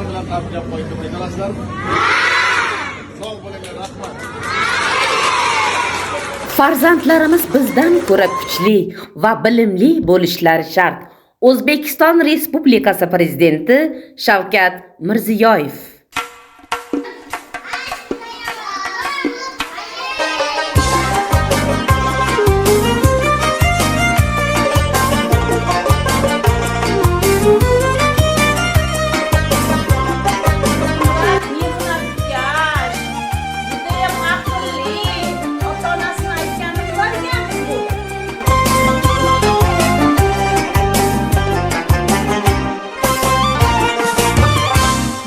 bayram bilan tabriklab qo'yishni aytalasizlarmi? Sog' bo'linglar, rahmat. Farzandlarimiz bizdan ko'ra kuchli va bilimli bo'lishlari shart. O'zbekiston Respublikasi Prezidenti Shavkat Mirziyoyev.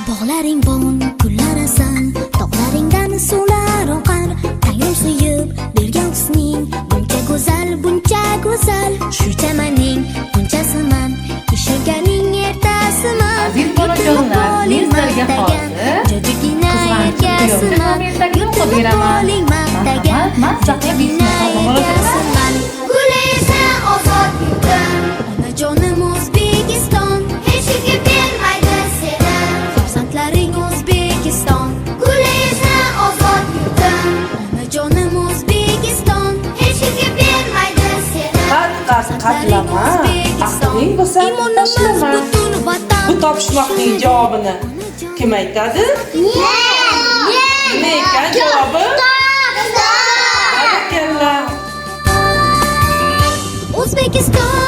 Bog'laring bon, kullarasan, tog'laringdan suvlar oqar. Tangrim suyib bergan husning, buncha go'zal, shu chamaning bunchasiman, yashaganing ertasiman. Aziz bolajonlar, men sizlarga hozir jajigina qizg'anchiq yutib beraman. Jajigina ertasiman. Guli esa ozod yurtim, onajonim O'zbekiston, hech kimga bermaydi seni. Farzandlaring O'zbekiston, guli esa ozod yurtim, onajonim O'zbekiston, hech kimga bermaydi seni. Qatlama, aqling bo'lsa tashlama. Bu topishmoqning javobini kim aytadi? Nima ekan javobi? Barakalla. O'zbekiston